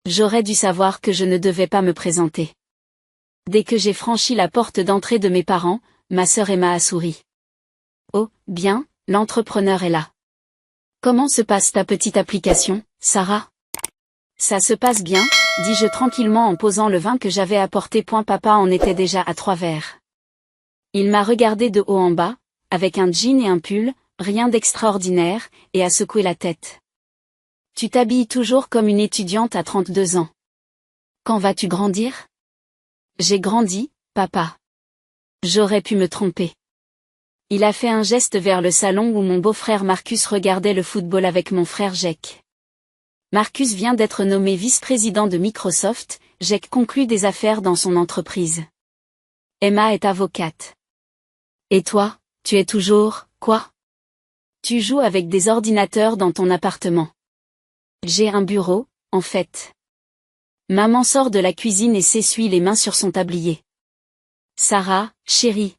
J'aurais dû savoir que je ne devais pas me présenter. Dès que j'ai franchi la porte d'entrée de mes parents, ma sœur Emma a souri. Oh, bien, l'entrepreneur est là. Comment se passe ta petite application, Sarah? Ça se passe bien, dis-je tranquillement en posant le vin que j'avais apporté. Papa en était déjà à 3 verres. Il m'a regardé de haut en bas, avec un jean et un pull, rien d'extraordinaire, et a secoué la tête. Tu t'habilles toujours comme une étudiante à 32 ans. Quand vas-tu grandir? J'ai grandi, papa. J'aurais pu me tromper. Il a fait un geste vers le salon où mon beau-frère Marcus regardait le football avec mon frère Jake. Marcus vient d'être nommé vice-président de Microsoft, Jake conclut des affaires dans son entreprise. Emma est avocate. Et toi, tu es toujours, quoi? Tu joues avec des ordinateurs dans ton appartement. J'ai un bureau, en fait. Maman sort de la cuisine et s'essuie les mains sur son tablier. Sarah, chérie.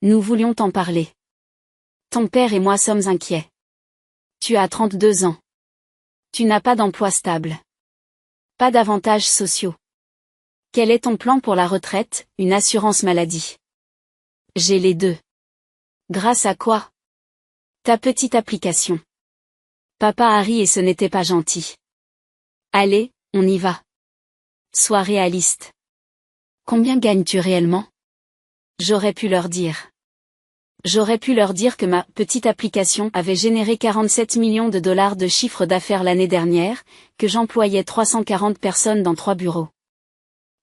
Nous voulions t'en parler. Ton père et moi sommes inquiets. Tu as 32 ans. Tu n'as pas d'emploi stable. Pas d'avantages sociaux. Quel est ton plan pour la retraite, une assurance maladie? J'ai les deux. Grâce à quoi? Ta petite application. Papa a ri et ce n'était pas gentil. Allez, on y va. Sois réaliste. Combien gagnes-tu réellement? J'aurais pu leur dire. J'aurais pu leur dire que ma petite application avait généré 47 millions de dollars de chiffre d'affaires l'année dernière, que j'employais 340 personnes dans 3 bureaux.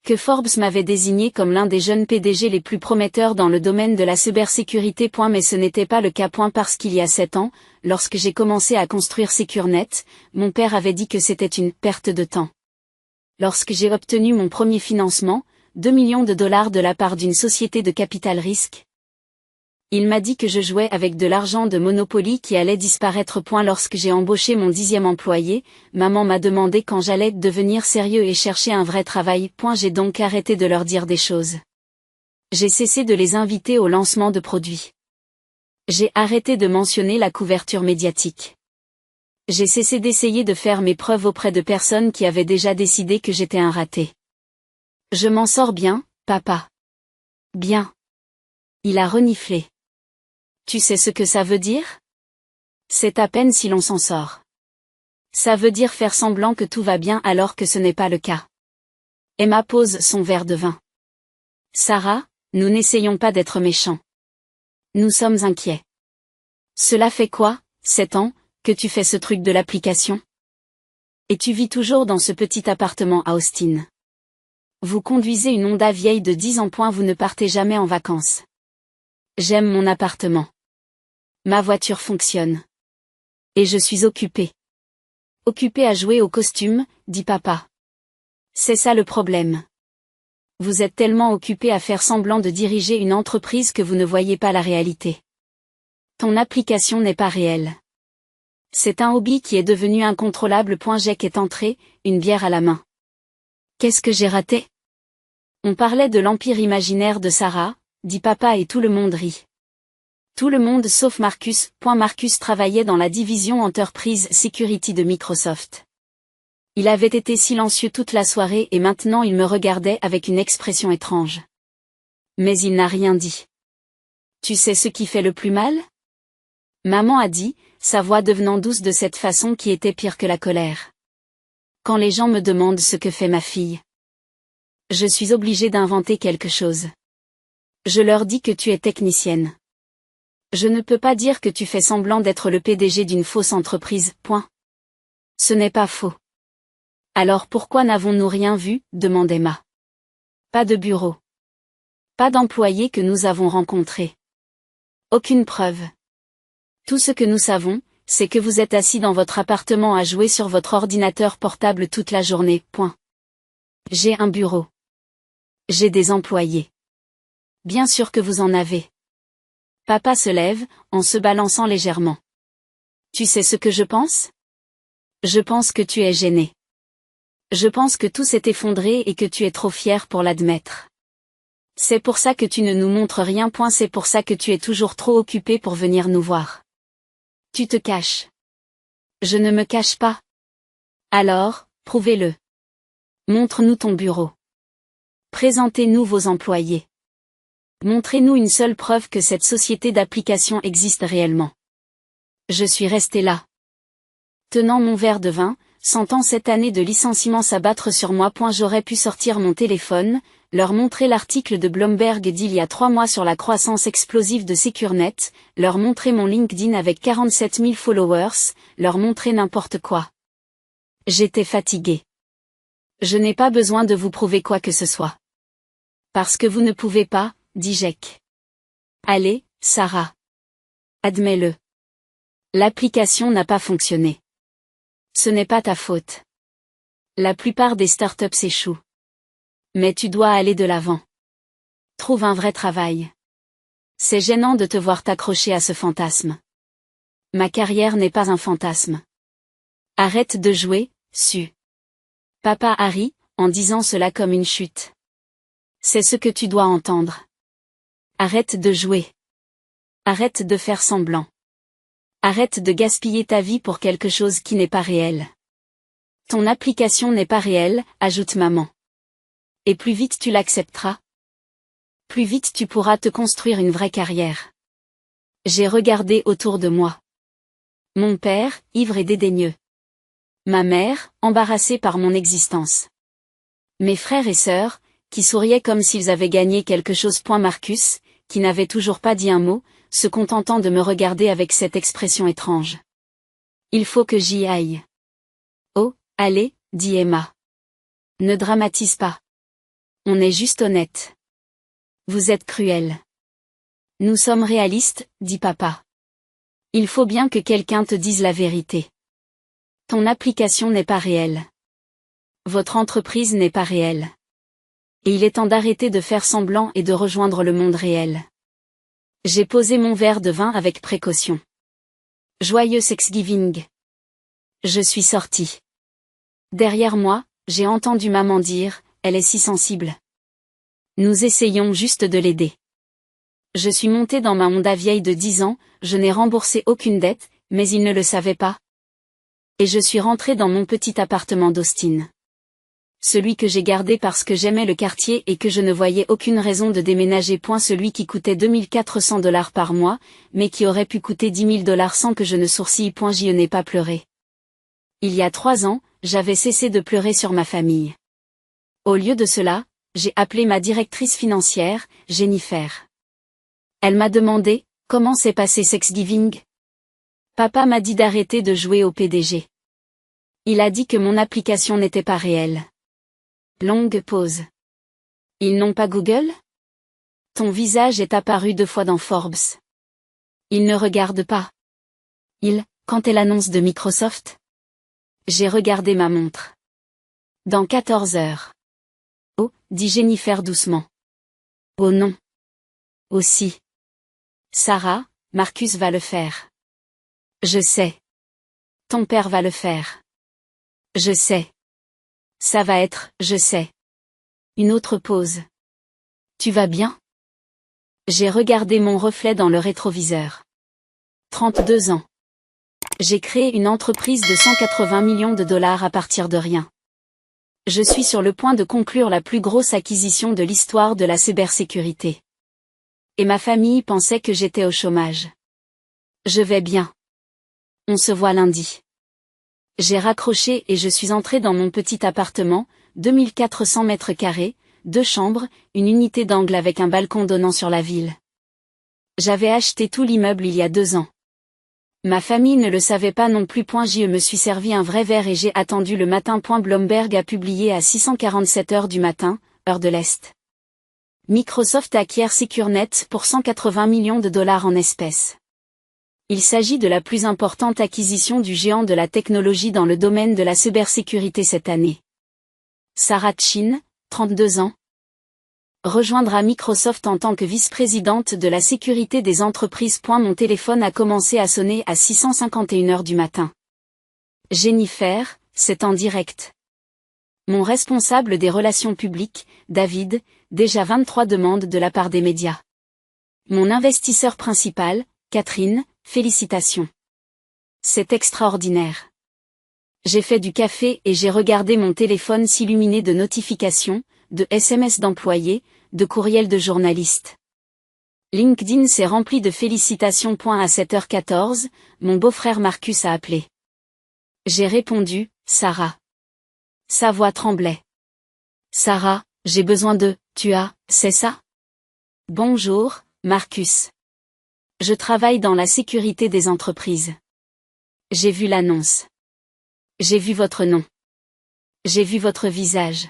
Que Forbes m'avait désigné comme l'un des jeunes PDG les plus prometteurs dans le domaine de la cybersécurité. Mais ce n'était pas le cas. Parce qu'il y a 7 ans, lorsque j'ai commencé à construire SecureNet, mon père avait dit que c'était une perte de temps. Lorsque j'ai obtenu mon premier financement, 2 millions de dollars de la part d'une société de capital risque, il m'a dit que je jouais avec de l'argent de Monopoly qui allait disparaître. Lorsque j'ai embauché mon 10e employé, maman m'a demandé quand j'allais devenir sérieux et chercher un vrai travail. J'ai donc arrêté de leur dire des choses. J'ai cessé de les inviter au lancement de produits. J'ai arrêté de mentionner la couverture médiatique. J'ai cessé d'essayer de faire mes preuves auprès de personnes qui avaient déjà décidé que j'étais un raté. Je m'en sors bien, papa. Bien. Il a reniflé. Tu sais ce que ça veut dire? C'est à peine si l'on s'en sort. Ça veut dire faire semblant que tout va bien alors que ce n'est pas le cas. Emma pose son verre de vin. Sarah, nous n'essayons pas d'être méchants. Nous sommes inquiets. Cela fait quoi, 7 ans, que tu fais ce truc de l'application? Et tu vis toujours dans ce petit appartement à Austin. Vous conduisez une Honda vieille de 10 ans. Vous ne partez jamais en vacances. J'aime mon appartement. Ma voiture fonctionne. Et je suis occupée. Occupée à jouer au costume, dit papa. C'est ça le problème. Vous êtes tellement occupé à faire semblant de diriger une entreprise que vous ne voyez pas la réalité. Ton application n'est pas réelle. C'est un hobby qui est devenu incontrôlable. Jake est entré, une bière à la main. Qu'est-ce que j'ai raté? On parlait de l'empire imaginaire de Sarah, dit papa et tout le monde rit. Tout le monde sauf Marcus. Marcus travaillait dans la division Enterprise Security de Microsoft. Il avait été silencieux toute la soirée et maintenant il me regardait avec une expression étrange. Mais il n'a rien dit. Tu sais ce qui fait le plus mal? Maman a dit, sa voix devenant douce de cette façon qui était pire que la colère. Quand les gens me demandent ce que fait ma fille, je suis obligée d'inventer quelque chose. Je leur dis que tu es technicienne. Je ne peux pas dire que tu fais semblant d'être le PDG d'une fausse entreprise. Ce n'est pas faux. Alors pourquoi n'avons-nous rien vu? Demande Emma. Pas de bureau. Pas d'employés que nous avons rencontrés. Aucune preuve. Tout ce que nous savons, c'est que vous êtes assis dans votre appartement à jouer sur votre ordinateur portable toute la journée. J'ai un bureau. J'ai des employés. Bien sûr que vous en avez. Papa se lève, en se balançant légèrement. Tu sais ce que je pense? Je pense que tu es gêné. Je pense que tout s'est effondré et que tu es trop fier pour l'admettre. C'est pour ça que tu ne nous montres rien. C'est pour ça que tu es toujours trop occupé pour venir nous voir. Tu te caches. Je ne me cache pas. Alors, prouvez-le. Montre-nous ton bureau. Présentez-nous vos employés. Montrez-nous une seule preuve que cette société d'application existe réellement. Je suis resté là, tenant mon verre de vin, sentant cette année de licenciement s'abattre sur moi. J'aurais pu sortir mon téléphone, leur montrer l'article de Bloomberg d'il y a 3 mois sur la croissance explosive de SecureNet, leur montrer mon LinkedIn avec 47 000 followers, leur montrer n'importe quoi. J'étais fatigué. Je n'ai pas besoin de vous prouver quoi que ce soit. Parce que vous ne pouvez pas, dit Jack. Allez, Sarah. Admets-le. L'application n'a pas fonctionné. Ce n'est pas ta faute. La plupart des startups s'échouent. Mais tu dois aller de l'avant. Trouve un vrai travail. C'est gênant de te voir t'accrocher à ce fantasme. Ma carrière n'est pas un fantasme. Arrête de jouer, Sue. Papa Harry, en disant cela comme une chute. C'est ce que tu dois entendre. Arrête de jouer. Arrête de faire semblant. Arrête de gaspiller ta vie pour quelque chose qui n'est pas réel. Ton application n'est pas réelle, ajoute maman. Et plus vite tu l'accepteras, plus vite tu pourras te construire une vraie carrière. J'ai regardé autour de moi. Mon père, ivre et dédaigneux. Ma mère, embarrassée par mon existence. Mes frères et sœurs, qui souriaient comme s'ils avaient gagné quelque chose. Marcus, qui n'avait toujours pas dit un mot, se contentant de me regarder avec cette expression étrange. Il faut que j'y aille. Oh, allez, dit Emma. Ne dramatise pas. On est juste honnête. Vous êtes cruel. Nous sommes réalistes, dit papa. Il faut bien que quelqu'un te dise la vérité. Ton application n'est pas réelle. Votre entreprise n'est pas réelle. Et il est temps d'arrêter de faire semblant et de rejoindre le monde réel. J'ai posé mon verre de vin avec précaution. Joyeux Thanksgiving. Je suis sortie. Derrière moi, j'ai entendu maman dire, elle est si sensible. Nous essayons juste de l'aider. Je suis montée dans ma Honda vieille de 10 ans, je n'ai remboursé aucune dette, mais il ne le savait pas. Et je suis rentrée dans mon petit appartement d'Austin. Celui que j'ai gardé parce que j'aimais le quartier et que je ne voyais aucune raison de déménager. Celui qui coûtait $2400 par mois, mais qui aurait pu coûter $10 000 sans que je ne sourcille. J'y n'ai pas pleuré. Il y a 3 ans, j'avais cessé de pleurer sur ma famille. Au lieu de cela, j'ai appelé ma directrice financière, Jennifer. Elle m'a demandé, comment s'est passé Thanksgiving? Papa m'a dit d'arrêter de jouer au PDG. Il a dit que mon application n'était pas réelle. Longue pause. Ils n'ont pas Google? Ton visage est apparu 2 fois dans Forbes. Ils ne regardent pas. Quand est l'annonce de Microsoft? J'ai regardé ma montre. Dans 14 heures. Oh, dit Jennifer doucement. Oh non. Aussi. Sarah, Marcus va le faire. Je sais. Ton père va le faire. Je sais. Ça va être, je sais. Une autre pause. Tu vas bien? J'ai regardé mon reflet dans le rétroviseur. 32 ans. J'ai créé une entreprise de 180 millions de dollars à partir de rien. Je suis sur le point de conclure la plus grosse acquisition de l'histoire de la cybersécurité. Et ma famille pensait que j'étais au chômage. Je vais bien. On se voit lundi. J'ai raccroché et je suis entré dans mon petit appartement, 2400 mètres carrés, 2 chambres, une unité d'angle avec un balcon donnant sur la ville. J'avais acheté tout l'immeuble il y a 2 ans. Ma famille ne le savait pas non plus. Je me suis servi un vrai verre et j'ai attendu le matin. Bloomberg a publié à 6h47 du matin, heure de l'Est. Microsoft acquiert SecureNet pour 180 millions de dollars en espèces. Il s'agit de la plus importante acquisition du géant de la technologie dans le domaine de la cybersécurité cette année. Sarah Chin, 32 ans, rejoindra Microsoft en tant que vice-présidente de la sécurité des entreprises. Mon téléphone a commencé à sonner à 6h51 du matin. Jennifer, c'est en direct. Mon responsable des relations publiques, David, déjà 23 demandes de la part des médias. Mon investisseur principal, Catherine, félicitations. C'est extraordinaire. J'ai fait du café et j'ai regardé mon téléphone s'illuminer de notifications, de SMS d'employés, de courriels de journalistes. LinkedIn s'est rempli de félicitations. À 7h14, mon beau-frère Marcus a appelé. J'ai répondu, Sarah. Sa voix tremblait. Sarah, j'ai besoin de, c'est ça? Bonjour, Marcus. Je travaille dans la sécurité des entreprises. J'ai vu l'annonce. J'ai vu votre nom. J'ai vu votre visage.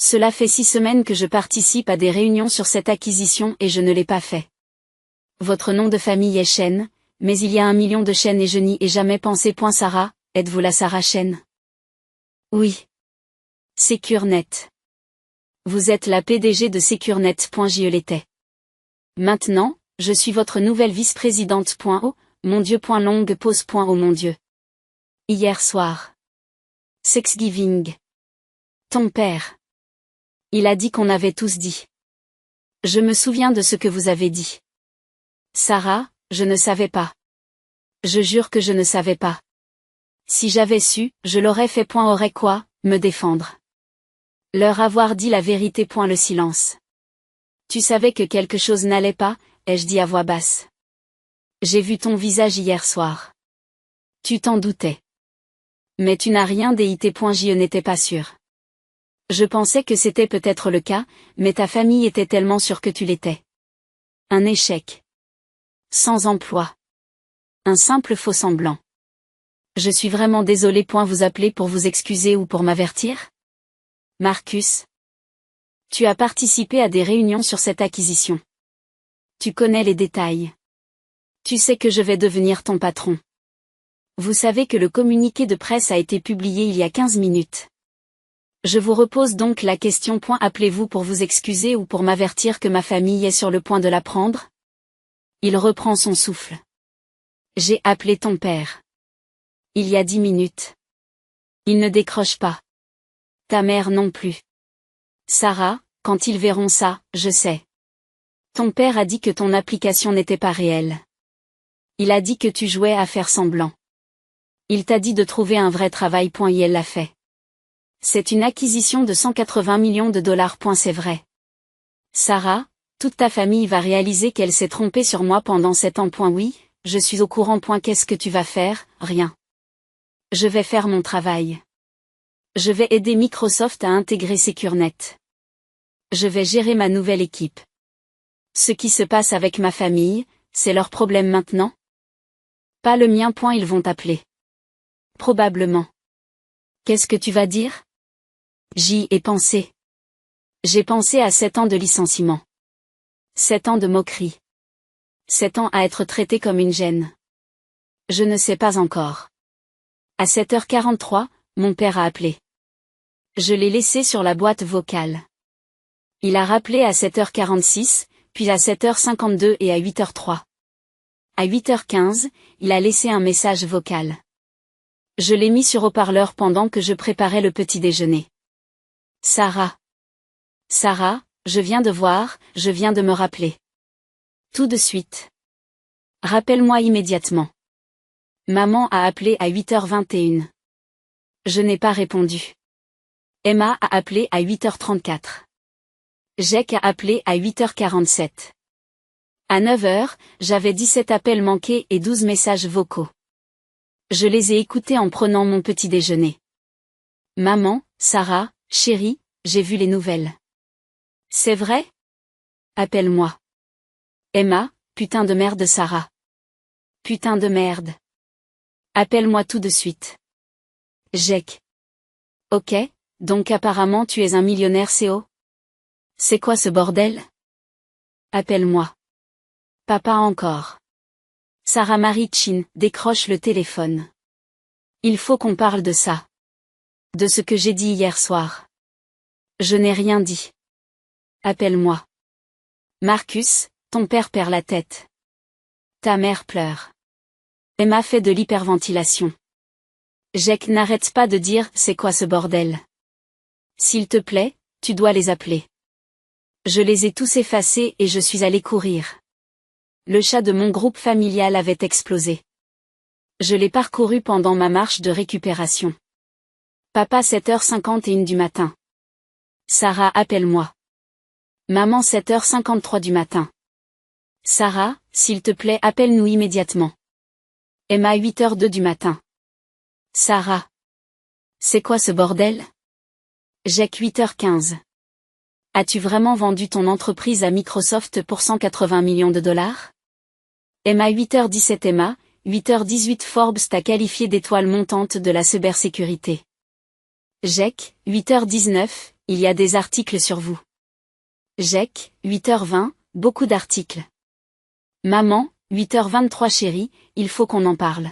Cela fait 6 semaines que je participe à des réunions sur cette acquisition et je ne l'ai pas fait. Votre nom de famille est Chen, mais il y a 1 million de Chen et je n'y ai jamais pensé. Sarah, êtes-vous la Sarah Chen? Oui. SecureNet. Vous êtes la PDG de SecureNet. Je l'étais. Maintenant, je suis votre nouvelle vice-présidente. Oh, mon Dieu. Longue pause. Oh mon Dieu. Hier soir. Thanksgiving. Ton père. Il a dit qu'on avait tous dit. Je me souviens de ce que vous avez dit. Sarah, je ne savais pas. Je jure que je ne savais pas. Si j'avais su, je l'aurais fait. Aurait quoi, me défendre. Leur avoir dit la vérité. Le silence. Tu savais que quelque chose n'allait pas, ai-je dit à voix basse. J'ai vu ton visage hier soir. Tu t'en doutais. Mais tu n'as rien dit. Je n'étais pas sûre. Je pensais que c'était peut-être le cas, mais ta famille était tellement sûre que tu l'étais. Un échec. Sans emploi. Un simple faux semblant. Je suis vraiment désolé. Vous appelez pour vous excuser ou pour m'avertir? Marcus. Tu as participé à des réunions sur cette acquisition. Tu connais les détails. Tu sais que je vais devenir ton patron. Vous savez que le communiqué de presse a été publié il y a 15 minutes. Je vous repose donc la question. Appelez-vous pour vous excuser ou pour m'avertir que ma famille est sur le point de l'apprendre? Il reprend son souffle. J'ai appelé ton père. Il y a 10 minutes. Il ne décroche pas. Ta mère non plus. Sarah, quand ils verront ça, je sais. Ton père a dit que ton application n'était pas réelle. Il a dit que tu jouais à faire semblant. Il t'a dit de trouver un vrai travail. Et elle l'a fait. C'est une acquisition de 180 millions de dollars. C'est vrai. Sarah, toute ta famille va réaliser qu'elle s'est trompée sur moi pendant 7 ans. Oui, je suis au courant. Qu'est-ce que tu vas faire? Rien. Je vais faire mon travail. Je vais aider Microsoft à intégrer SecureNet. Je vais gérer ma nouvelle équipe. Ce qui se passe avec ma famille, c'est leur problème maintenant? Pas le mien. Ils vont t'appeler. Probablement. Qu'est-ce que tu vas dire? J'y ai pensé. J'ai pensé à 7 ans de licenciement. 7 ans de moquerie. 7 ans à être traité comme une gêne. Je ne sais pas encore. À 7h43, mon père a appelé. Je l'ai laissé sur la boîte vocale. Il a rappelé à 7h46, puis à 7h52 et à 8h03. À 8h15, il a laissé un message vocal. Je l'ai mis sur haut-parleur pendant que je préparais le petit déjeuner. Sarah. Sarah, je viens de voir, je viens de me rappeler. Tout de suite. Rappelle-moi immédiatement. Maman a appelé à 8h21. Je n'ai pas répondu. Emma a appelé à 8h34. Jake a appelé à 8h47. À 9h, j'avais 17 appels manqués et 12 messages vocaux. Je les ai écoutés en prenant mon petit déjeuner. Maman, Sarah, chérie, j'ai vu les nouvelles. C'est vrai? Appelle-moi. Emma, putain de merde Sarah. Putain de merde. Appelle-moi tout de suite. Jake. Ok, donc apparemment tu es un millionnaire CO? C'est quoi ce bordel? Appelle-moi. Papa encore. Sarah Marie Chin décroche le téléphone. Il faut qu'on parle de ça. De ce que j'ai dit hier soir. Je n'ai rien dit. Appelle-moi. Marcus, ton père perd la tête. Ta mère pleure. Emma fait de l'hyperventilation. Jake n'arrête pas de dire « C'est quoi ce bordel ?» S'il te plaît, tu dois les appeler. Je les ai tous effacés et je suis allé courir. Le chat de mon groupe familial avait explosé. Je l'ai parcouru pendant ma marche de récupération. Papa 7h51 du matin. Sarah, appelle-moi. Maman 7h53 du matin. Sarah, s'il te plaît, appelle-nous immédiatement. Emma 8h02 du matin. Sarah. C'est quoi ce bordel? Jack 8h15. As-tu vraiment vendu ton entreprise à Microsoft pour 180 millions de dollars? Emma 8h17. Emma, 8h18. Forbes t'a qualifié d'étoile montante de la cybersécurité. Jack, 8h19, il y a des articles sur vous. Jack, 8h20, beaucoup d'articles. Maman, 8h23. Chérie, il faut qu'on en parle.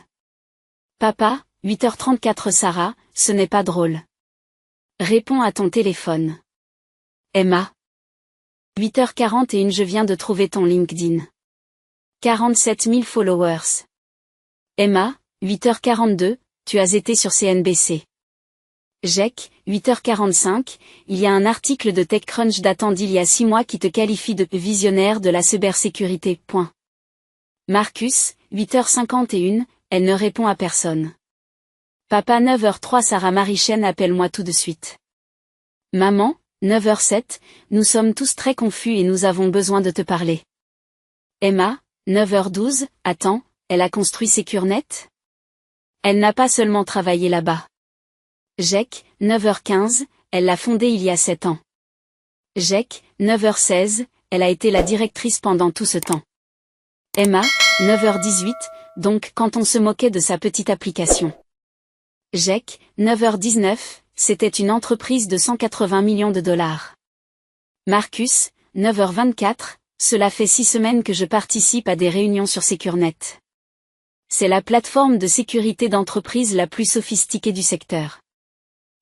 Papa, 8h34. Sarah, ce n'est pas drôle. Réponds à ton téléphone. Emma. 8h41. Je viens de trouver ton LinkedIn. 47 000 followers. Emma, 8h42, tu as été sur CNBC. Jack, 8h45, il y a un article de TechCrunch datant d'il y a 6 mois qui te qualifie de visionnaire de la cybersécurité. Marcus, 8h51, elle ne répond à personne. Papa 9h03. Sarah Marichaine, appelle-moi tout de suite. Maman, 9h07, nous sommes tous très confus et nous avons besoin de te parler. Emma, 9h12, attends, elle a construit SecureNet? Elle n'a pas seulement travaillé là-bas. Jack, 9h15, elle l'a fondé il y a 7 ans. Jack, 9h16, elle a été la directrice pendant tout ce temps. Emma, 9h18, donc quand on se moquait de sa petite application. Jack, 9h19, c'était une entreprise de 180 millions de dollars. Marcus, 9h24, cela fait 6 semaines que je participe à des réunions sur SecureNet. C'est la plateforme de sécurité d'entreprise la plus sophistiquée du secteur.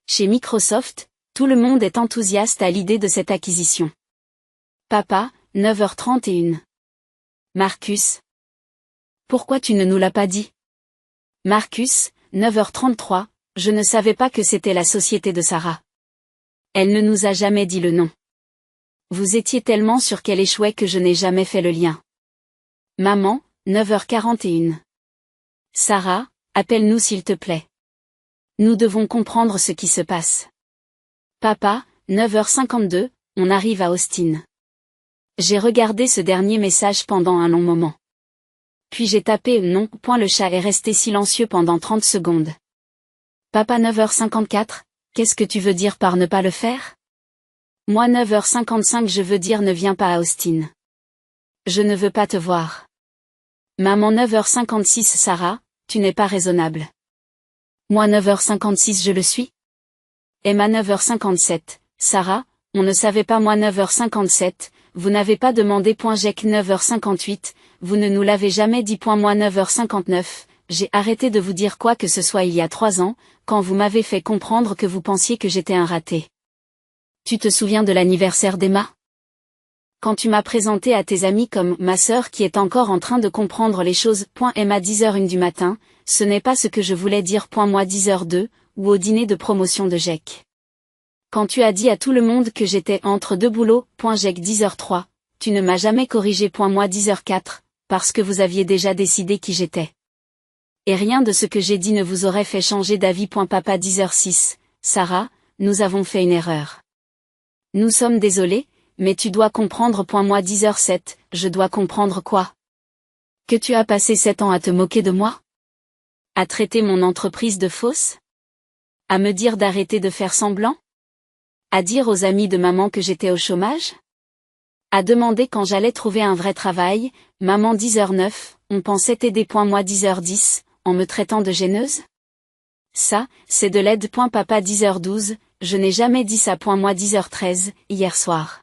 Chez Microsoft, tout le monde est enthousiaste à l'idée de cette acquisition. Papa, 9h31. Marcus. Pourquoi tu ne nous l'as pas dit? Marcus, 9h33, je ne savais pas que c'était la société de Sarah. Elle ne nous a jamais dit le nom. Vous étiez tellement sûrs qu'elle échouait que je n'ai jamais fait le lien. Maman, 9h41. Sarah, appelle-nous s'il te plaît. Nous devons comprendre ce qui se passe. Papa, 9h52, on arrive à Austin. J'ai regardé ce dernier message pendant un long moment. Puis j'ai tapé non. Le chat est resté silencieux pendant 30 secondes. Papa 9h54, qu'est-ce que tu veux dire par ne pas le faire? Moi 9h55, je veux dire ne viens pas à Austin. Je ne veux pas te voir. Maman 9h56. Sarah, tu n'es pas raisonnable. Moi 9h56, je le suis. Emma 9h57, Sarah, on ne savait pas. Moi 9h57, vous n'avez pas demandé. Jack 9h58, vous ne nous l'avez jamais dit. Moi 9h59, j'ai arrêté de vous dire quoi que ce soit il y a 3 ans, quand vous m'avez fait comprendre que vous pensiez que j'étais un raté. Tu te souviens de l'anniversaire d'Emma? Quand tu m'as présenté à tes amis comme ma sœur qui est encore en train de comprendre les choses. Emma 10h01 du matin, ce n'est pas ce que je voulais dire. Moi 10h02, ou au dîner de promotion de Jack. Quand tu as dit à tout le monde que j'étais entre deux boulots. Jack 10h03, tu ne m'as jamais corrigé. Moi 10h04, parce que vous aviez déjà décidé qui j'étais. Et rien de ce que j'ai dit ne vous aurait fait changer d'avis. Papa 10h06, Sarah, nous avons fait une erreur. Nous sommes désolés, mais tu dois comprendre. Moi 10h07, je dois comprendre quoi? Que tu as passé 7 ans à te moquer de moi? À traiter mon entreprise de fausse? À me dire d'arrêter de faire semblant? À dire aux amis de maman que j'étais au chômage? À demander quand j'allais trouver un vrai travail. Maman 10h09, on pensait t'aider. Moi 10h10, en me traitant de gêneuse? Ça, c'est de l'aide. Papa 10h12, je n'ai jamais dit ça. Moi 10h13, hier soir.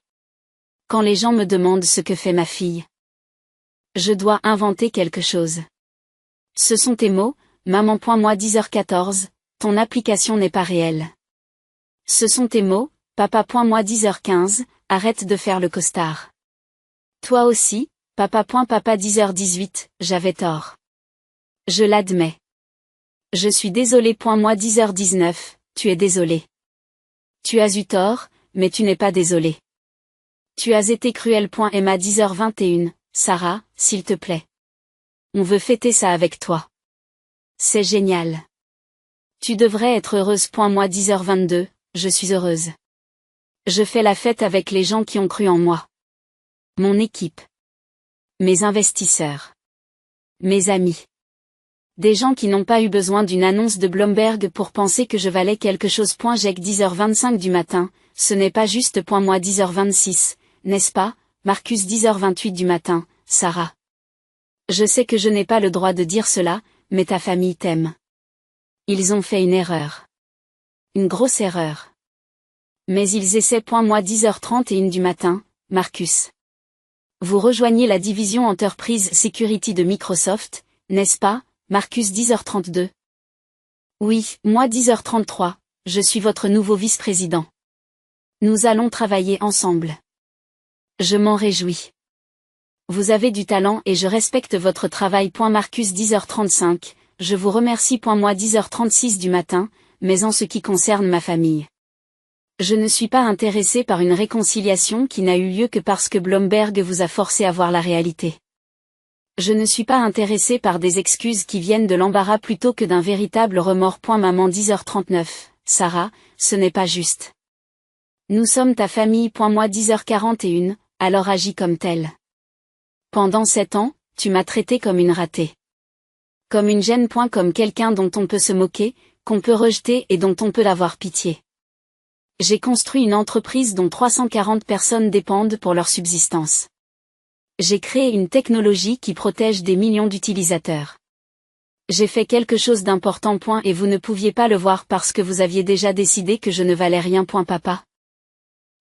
Quand les gens me demandent ce que fait ma fille, je dois inventer quelque chose. Ce sont tes mots, maman. Moi 10h14, ton application n'est pas réelle. Ce sont tes mots, papa. Moi 10h15, arrête de faire le costard. Toi aussi, papa. Papa 10h18, j'avais tort. Je l'admets. Je suis désolé. Moi 10h19, tu es désolé. Tu as eu tort, mais tu n'es pas désolé. Tu as été cruel. Emma 10h21, Sarah, s'il te plaît. On veut fêter ça avec toi. C'est génial. Tu devrais être heureuse. Moi 10h22, je suis heureuse. Je fais la fête avec les gens qui ont cru en moi. Mon équipe. Mes investisseurs. Mes amis. Des gens qui n'ont pas eu besoin d'une annonce de Bloomberg pour penser que je valais quelque chose. J'ai que 10h25 du matin, ce n'est pas juste. Moi 10h26, n'est-ce pas, Marcus 10h28 du matin, Sarah. Je sais que je n'ai pas le droit de dire cela, mais ta famille t'aime. Ils ont fait une erreur. Une grosse erreur. Mais ils essaient. Moi 10h31 du matin, Marcus. Vous rejoignez la division Enterprise Security de Microsoft, n'est-ce pas, Marcus 10h32. Oui, moi 10h33, je suis votre nouveau vice-président. Nous allons travailler ensemble. Je m'en réjouis. Vous avez du talent et je respecte votre travail. Marcus 10h35, je vous remercie. Moi 10h36 du matin, mais en ce qui concerne ma famille. Je ne suis pas intéressé par une réconciliation qui n'a eu lieu que parce que Bloomberg vous a forcé à voir la réalité. Je ne suis pas intéressé par des excuses qui viennent de l'embarras plutôt que d'un véritable remords. Maman 10h39, Sarah, ce n'est pas juste. Nous sommes ta famille. Moi 10h41, alors agis comme telle. Pendant 7 ans, tu m'as traité comme une ratée. Comme une gêne. Comme quelqu'un dont on peut se moquer, qu'on peut rejeter et dont on peut avoir pitié. J'ai construit une entreprise dont 340 personnes dépendent pour leur subsistance. J'ai créé une technologie qui protège des millions d'utilisateurs. J'ai fait quelque chose d'important. Et vous ne pouviez pas le voir parce que vous aviez déjà décidé que je ne valais rien. Papa.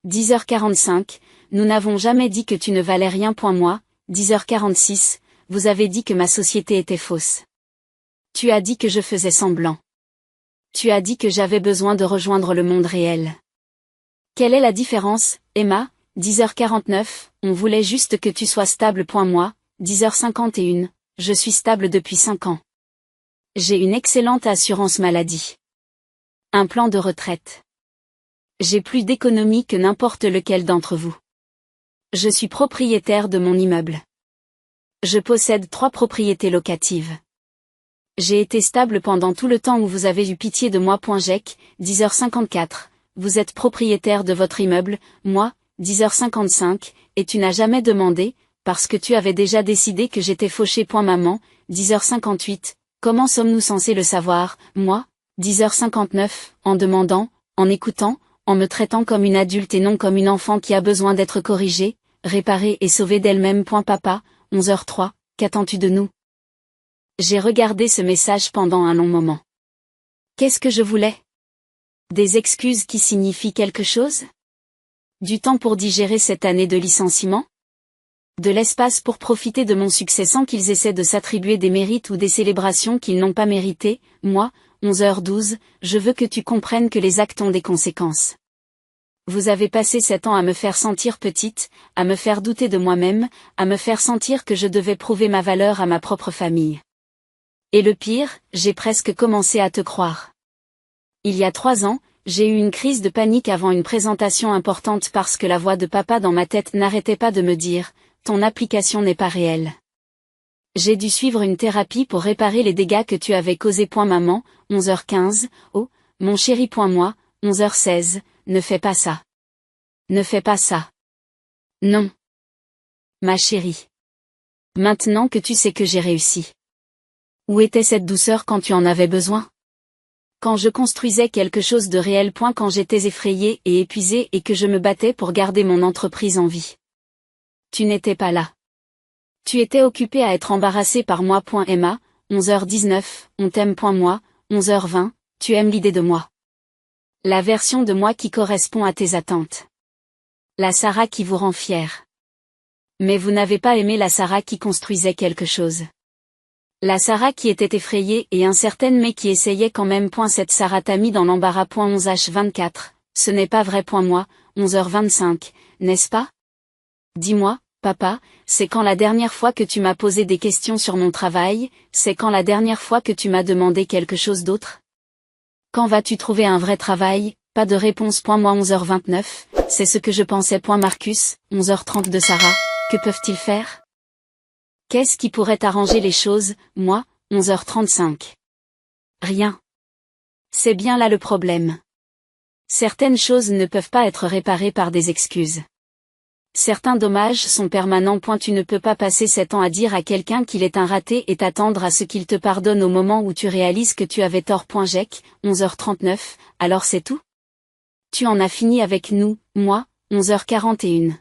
10h45, nous n'avons jamais dit que tu ne valais rien. Moi, 10h46, vous avez dit que ma société était fausse. Tu as dit que je faisais semblant. Tu as dit que j'avais besoin de rejoindre le monde réel. Quelle est la différence, Emma? 10h49, on voulait juste que tu sois stable. Moi, 10h51, je suis stable depuis 5 ans. J'ai une excellente assurance maladie. Un plan de retraite. J'ai plus d'économie que n'importe lequel d'entre vous. Je suis propriétaire de mon immeuble. Je possède 3 propriétés locatives. J'ai été stable pendant tout le temps où vous avez eu pitié de moi. Jec, 10h54, vous êtes propriétaire de votre immeuble, moi, 10h55, et tu n'as jamais demandé, parce que tu avais déjà décidé que j'étais fauché. Maman, 10h58, comment sommes-nous censés le savoir, moi, 10h59, en demandant, en écoutant, en me traitant comme une adulte et non comme une enfant qui a besoin d'être corrigée, réparée et sauvée d'elle-même. Papa, 11h03, qu'attends-tu de nous? J'ai regardé ce message pendant un long moment. Qu'est-ce que je voulais? Des excuses qui signifient quelque chose? Du temps pour digérer cette année de licenciement? De l'espace pour profiter de mon succès sans qu'ils essaient de s'attribuer des mérites ou des célébrations qu'ils n'ont pas méritées. Moi, 11h12, je veux que tu comprennes que les actes ont des conséquences. Vous avez passé 7 ans à me faire sentir petite, à me faire douter de moi-même, à me faire sentir que je devais prouver ma valeur à ma propre famille. Et le pire, j'ai presque commencé à te croire. Il y a 3 ans, j'ai eu une crise de panique avant une présentation importante parce que la voix de papa dans ma tête n'arrêtait pas de me dire « Ton application n'est pas réelle ». J'ai dû suivre une thérapie pour réparer les dégâts que tu avais causés. Maman, 11h15, oh, mon chéri. Moi, 11h16, ne fais pas ça. Ne fais pas ça. Non. Ma chérie. Maintenant que tu sais que j'ai réussi. Où était cette douceur quand tu en avais besoin? Quand je construisais quelque chose de réel. Quand j'étais effrayée et épuisée et que je me battais pour garder mon entreprise en vie. Tu n'étais pas là. Tu étais occupée à être embarrassée par moi. Emma, 11h19, on t'aime. Moi, 11h20, tu aimes l'idée de moi. La version de moi qui correspond à tes attentes. La Sarah qui vous rend fière. Mais vous n'avez pas aimé la Sarah qui construisait quelque chose. La Sarah qui était effrayée et incertaine mais qui essayait quand même. Cette Sarah t'a mis dans l'embarras. 11h24, ce n'est pas vrai. Moi, 11h25, n'est-ce pas? Dis-moi, papa, c'est quand la dernière fois que tu m'as posé des questions sur mon travail? C'est quand la dernière fois que tu m'as demandé quelque chose d'autre? Quand vas-tu trouver un vrai travail? Pas de réponse. Moi 11h29, c'est ce que je pensais. Marcus, 11h30 de Sarah, que peuvent-ils faire? Qu'est-ce qui pourrait arranger les choses? Moi, 11h35. Rien. C'est bien là le problème. Certaines choses ne peuvent pas être réparées par des excuses. Certains dommages sont permanents. Tu ne peux pas passer 7 ans à dire à quelqu'un qu'il est un raté et t'attendre à ce qu'il te pardonne au moment où tu réalises que tu avais tort. Jack, 11h39, alors c'est tout? Tu en as fini avec nous, moi, 11h41.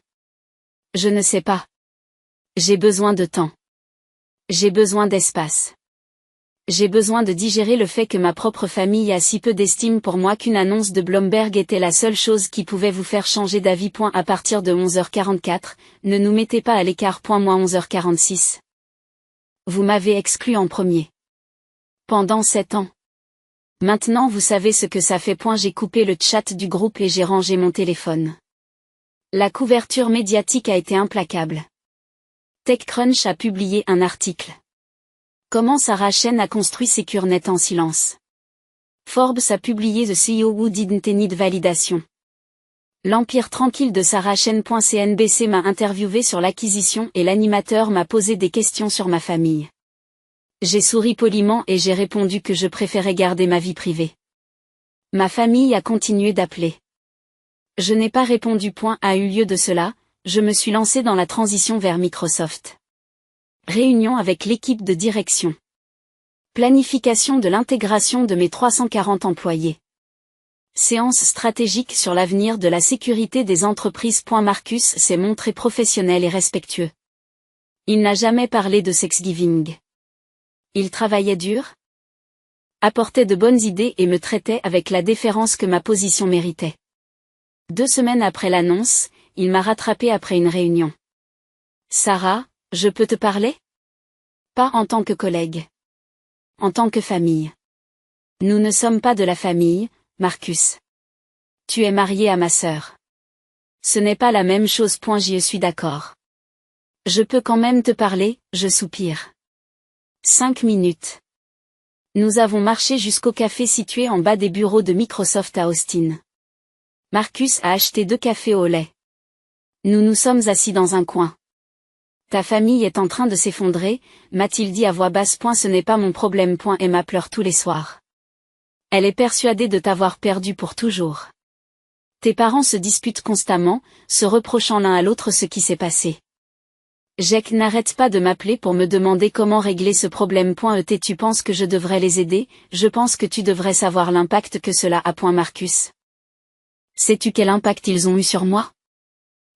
Je ne sais pas. J'ai besoin de temps. J'ai besoin d'espace. J'ai besoin de digérer le fait que ma propre famille a si peu d'estime pour moi qu'une annonce de Bloomberg était la seule chose qui pouvait vous faire changer d'avis. À partir de 11h44, ne nous mettez pas à l'écart. Moi 11h46. Vous m'avez exclu en premier. Pendant 7 ans. Maintenant vous savez ce que ça fait. J'ai coupé le chat du groupe et j'ai rangé mon téléphone. La couverture médiatique a été implacable. TechCrunch a publié un article. Comment Sarah Chen a construit SecureNet en silence. Forbes a publié The CEO Who Didn't Need Validation. L'empire tranquille de Sarah Chen. CNBC m'a interviewé sur l'acquisition et l'animateur m'a posé des questions sur ma famille. J'ai souri poliment et j'ai répondu que je préférais garder ma vie privée. Ma famille a continué d'appeler. Je n'ai pas répondu. A eu lieu de cela, je me suis lancé dans la transition vers Microsoft. Réunion avec l'équipe de direction. Planification de l'intégration de mes 340 employés. Séance stratégique sur l'avenir de la sécurité des entreprises. Marcus s'est montré professionnel et respectueux. Il n'a jamais parlé de Thanksgiving. Il travaillait dur, apportait de bonnes idées et me traitait avec la déférence que ma position méritait. 2 semaines après l'annonce, il m'a rattrapé après une réunion. Sarah, je peux te parler? Pas en tant que collègue. En tant que famille. Nous ne sommes pas de la famille, Marcus. Tu es marié à ma sœur. Ce n'est pas la même chose. J'y suis d'accord. Je peux quand même te parler, je soupire. 5 minutes. Nous avons marché jusqu'au café situé en bas des bureaux de Microsoft à Austin. Marcus a acheté 2 cafés au lait. Nous nous sommes assis dans un coin. Ta famille est en train de s'effondrer, m'a-t-il dit à voix basse. Ce n'est pas mon problème. Emma pleure tous les soirs. Elle est persuadée de t'avoir perdu pour toujours. Tes parents se disputent constamment, se reprochant l'un à l'autre ce qui s'est passé. Jack n'arrête pas de m'appeler pour me demander comment régler ce problème. Tu penses que je devrais les aider? Je pense que tu devrais savoir l'impact que cela a. Marcus. Sais-tu quel impact ils ont eu sur moi?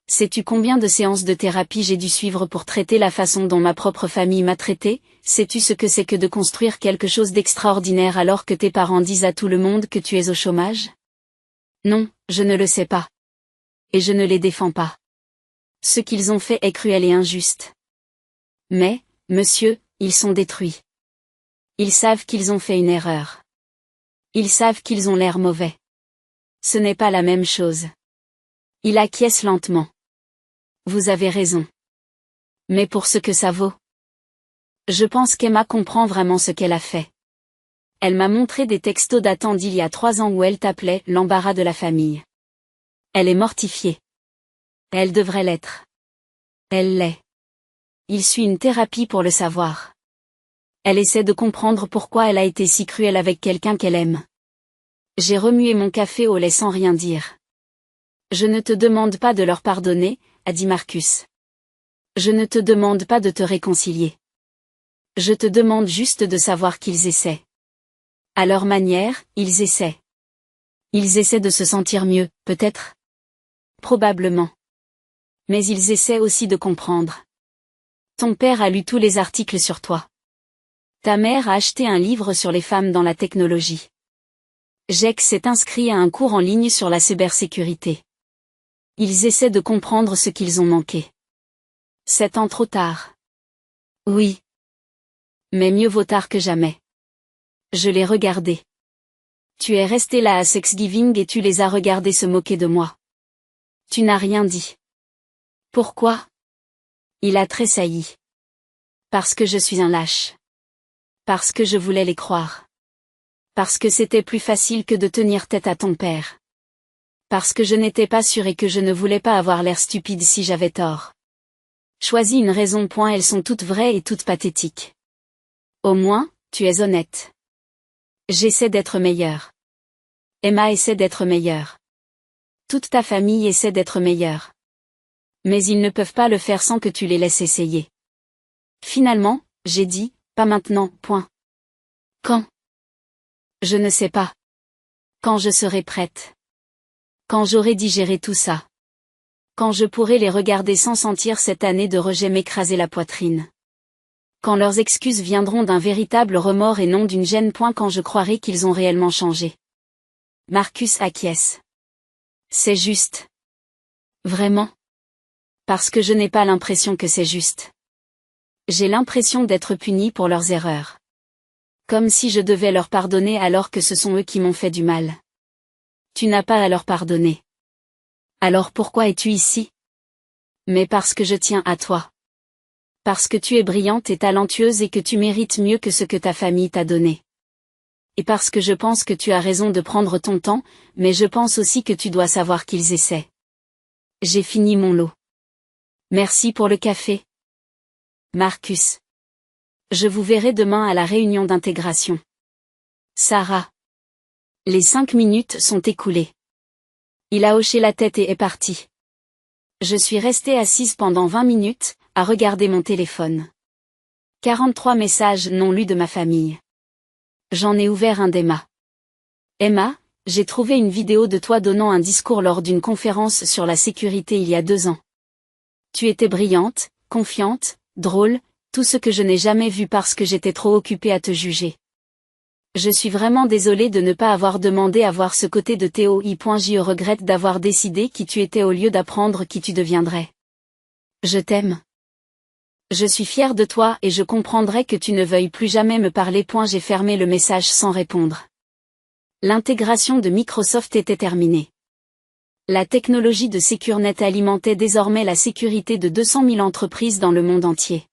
Sais-tu combien de séances de thérapie j'ai dû suivre pour traiter la façon dont ma propre famille m'a traité? Sais-tu ce que c'est que de construire quelque chose d'extraordinaire alors que tes parents disent à tout le monde que tu es au chômage? Non, je ne le sais pas. Et je ne les défends pas. Ce qu'ils ont fait est cruel et injuste. Mais, monsieur, ils sont détruits. Ils savent qu'ils ont fait une erreur. Ils savent qu'ils ont l'air mauvais. Ce n'est pas la même chose. Il acquiesce lentement. Vous avez raison. Mais pour ce que ça vaut. Je pense qu'Emma comprend vraiment ce qu'elle a fait. Elle m'a montré des textos datant d'il y a 3 ans où elle t'appelait l'embarras de la famille. Elle est mortifiée. Elle devrait l'être. Elle l'est. Il suit une thérapie pour le savoir. Elle essaie de comprendre pourquoi elle a été si cruelle avec quelqu'un qu'elle aime. J'ai remué mon café au lait sans rien dire. Je ne te demande pas de leur pardonner, a dit Marcus. Je ne te demande pas de te réconcilier. Je te demande juste de savoir qu'ils essaient. À leur manière, ils essaient. Ils essaient de se sentir mieux, peut-être? Probablement. Mais ils essaient aussi de comprendre. Ton père a lu tous les articles sur toi. Ta mère a acheté un livre sur les femmes dans la technologie. Jack s'est inscrit à un cours en ligne sur la cybersécurité. Ils essaient de comprendre ce qu'ils ont manqué. 7 ans trop tard. Oui. Mais mieux vaut tard que jamais. Je l'ai regardé. Tu es resté là à Thanksgiving et tu les as regardés se moquer de moi. Tu n'as rien dit. Pourquoi? Il a tressailli. Parce que je suis un lâche. Parce que je voulais les croire. Parce que c'était plus facile que de tenir tête à ton père. Parce que je n'étais pas sûre et que je ne voulais pas avoir l'air stupide si j'avais tort. Choisis une raison. Elles sont toutes vraies et toutes pathétiques. Au moins, tu es honnête. J'essaie d'être meilleure. Emma essaie d'être meilleure. Toute ta famille essaie d'être meilleure. Mais ils ne peuvent pas le faire sans que tu les laisses essayer. Finalement, j'ai dit, pas maintenant, point. Quand? Je ne sais pas. Quand je serai prête. Quand j'aurai digéré tout ça. Quand je pourrai les regarder sans sentir cette année de rejet m'écraser la poitrine. Quand leurs excuses viendront d'un véritable remords et non d'une gêne. Quand je croirai qu'ils ont réellement changé. Marcus acquiesce. C'est juste. Vraiment? Parce que je n'ai pas l'impression que c'est juste. J'ai l'impression d'être puni pour leurs erreurs. Comme si je devais leur pardonner alors que ce sont eux qui m'ont fait du mal. Tu n'as pas à leur pardonner. Alors pourquoi es-tu ici? Mais parce que je tiens à toi. Parce que tu es brillante et talentueuse et que tu mérites mieux que ce que ta famille t'a donné. Et parce que je pense que tu as raison de prendre ton temps, mais je pense aussi que tu dois savoir qu'ils essaient. J'ai fini mon lot. Merci pour le café. Marcus. Je vous verrai demain à la réunion d'intégration. Sarah. Les 5 minutes sont écoulées. Il a hoché la tête et est parti. Je suis restée assise pendant 20 minutes, à regarder mon téléphone. 43 messages non lus de ma famille. J'en ai ouvert un d'Emma. Emma, j'ai trouvé une vidéo de toi donnant un discours lors d'une conférence sur la sécurité il y a 2 ans. Tu étais brillante, confiante, drôle, tout ce que je n'ai jamais vu parce que j'étais trop occupée à te juger. Je suis vraiment désolée de ne pas avoir demandé à voir ce côté de Théo. Je regrette d'avoir décidé qui tu étais au lieu d'apprendre qui tu deviendrais. Je t'aime. Je suis fière de toi et je comprendrai que tu ne veuilles plus jamais me parler. J'ai fermé le message sans répondre. L'intégration de Microsoft était terminée. La technologie de SecureNet alimentait désormais la sécurité de 200 000 entreprises dans le monde entier.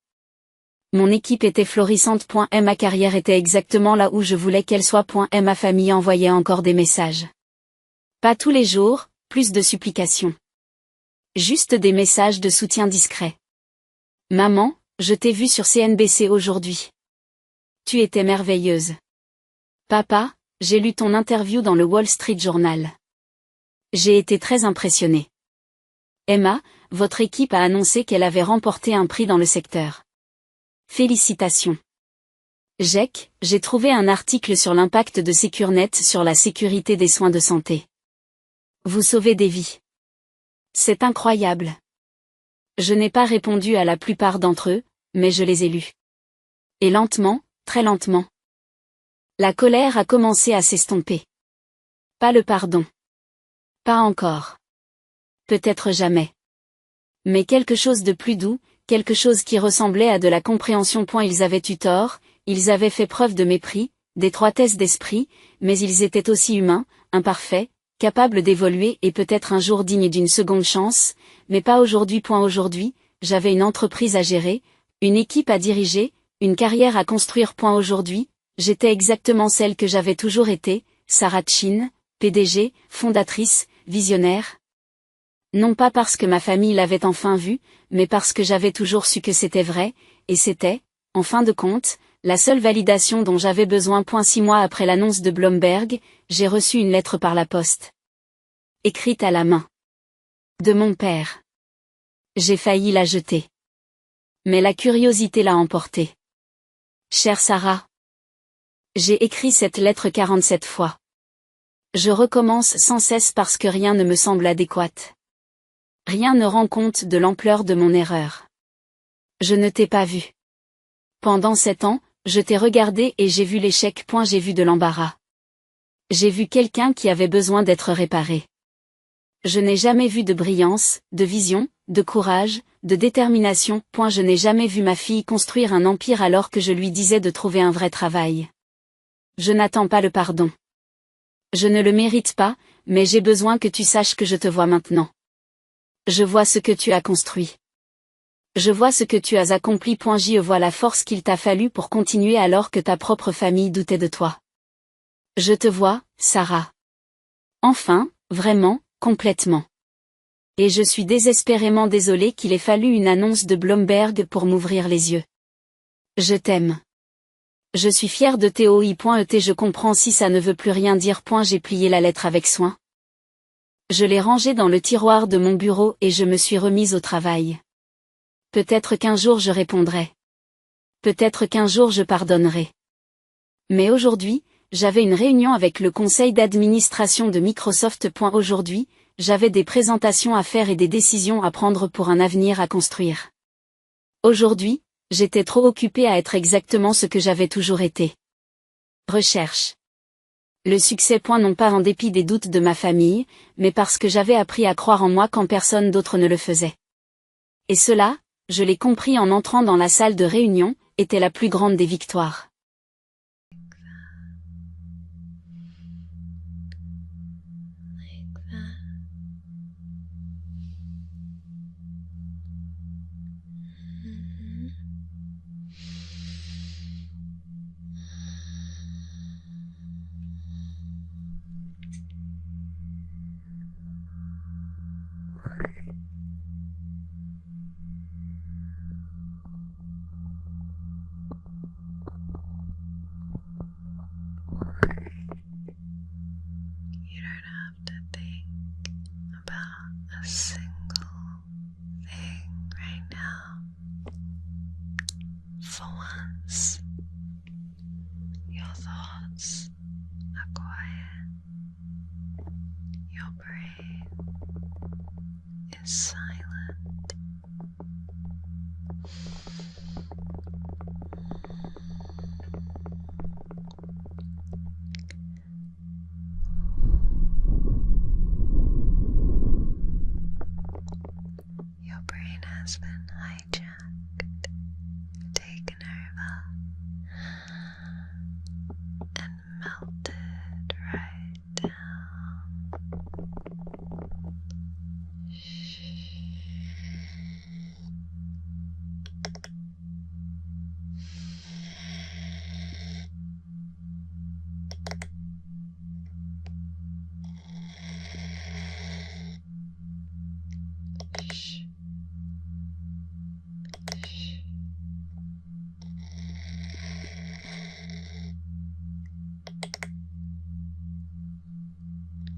Mon équipe était florissante. Ma carrière était exactement là où je voulais qu'elle soit. Ma famille envoyait encore des messages. Pas tous les jours, plus de supplications. Juste des messages de soutien discrets. Maman, je t'ai vue sur CNBC aujourd'hui. Tu étais merveilleuse. Papa, j'ai lu ton interview dans le Wall Street Journal. J'ai été très impressionnée. Emma, votre équipe a annoncé qu'elle avait remporté un prix dans le secteur. Félicitations. Jack, j'ai trouvé un article sur l'impact de SecureNet sur la sécurité des soins de santé. Vous sauvez des vies. C'est incroyable. Je n'ai pas répondu à la plupart d'entre eux, mais je les ai lus. Et lentement, très lentement. La colère a commencé à s'estomper. Pas le pardon. Pas encore. Peut-être jamais. Mais quelque chose de plus doux, quelque chose qui ressemblait à de la compréhension. Ils avaient eu tort, ils avaient fait preuve de mépris, d'étroitesse d'esprit, mais ils étaient aussi humains, imparfaits, capables d'évoluer et peut-être un jour dignes d'une seconde chance, mais pas aujourd'hui. Aujourd'hui, j'avais une entreprise à gérer, une équipe à diriger, une carrière à construire. Aujourd'hui, j'étais exactement celle que j'avais toujours été, Sarah Chin, PDG, fondatrice, visionnaire. Non pas parce que ma famille l'avait enfin vu, mais parce que j'avais toujours su que c'était vrai, et c'était, en fin de compte, la seule validation dont j'avais besoin. 6 mois après l'annonce de Bloomberg, j'ai reçu une lettre par la poste. Écrite à la main. De mon père. J'ai failli la jeter. Mais la curiosité l'a emportée. Chère Sarah. J'ai écrit cette lettre 47 fois. Je recommence sans cesse parce que rien ne me semble adéquat. Rien ne rend compte de l'ampleur de mon erreur. Je ne t'ai pas vu. Pendant 7 ans, je t'ai regardé et j'ai vu l'échec. J'ai vu de l'embarras. J'ai vu quelqu'un qui avait besoin d'être réparé. Je n'ai jamais vu de brillance, de vision, de courage, de détermination. Je n'ai jamais vu ma fille construire un empire alors que je lui disais de trouver un vrai travail. Je n'attends pas le pardon. Je ne le mérite pas, mais j'ai besoin que tu saches que je te vois maintenant. Je vois ce que tu as construit. Je vois ce que tu as accompli. Je vois la force qu'il t'a fallu pour continuer alors que ta propre famille doutait de toi. Je te vois, Sarah. Enfin, vraiment, complètement. Et je suis désespérément désolée qu'il ait fallu une annonce de Bloomberg pour m'ouvrir les yeux. Je t'aime. Je suis fière de TOI.ET. Je comprends si ça ne veut plus rien dire. J'ai plié la lettre avec soin. Je l'ai rangée dans le tiroir de mon bureau et je me suis remise au travail. Peut-être qu'un jour je répondrai. Peut-être qu'un jour je pardonnerai. Mais aujourd'hui, j'avais une réunion avec le conseil d'administration de Microsoft. Aujourd'hui, j'avais des présentations à faire et des décisions à prendre pour un avenir à construire. Aujourd'hui, j'étais trop occupée à être exactement ce que j'avais toujours été. Recherche. Le succès. Non pas en dépit des doutes de ma famille, mais parce que j'avais appris à croire en moi quand personne d'autre ne le faisait. Et cela, je l'ai compris en entrant dans la salle de réunion, était la plus grande des victoires. You don't have to think about a single thing right now. For once, your thoughts are quiet. Your brain is silent. Your brain has been hijacked, taken over, and melted right down. Shh.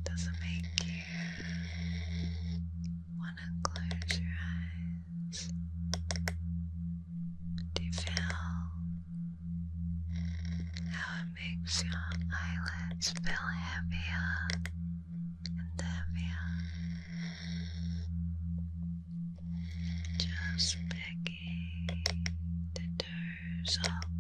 Does it make you want to close your eyes? Do you feel how it makes your eyelids feel heavier and heavier? Just begging to doze off.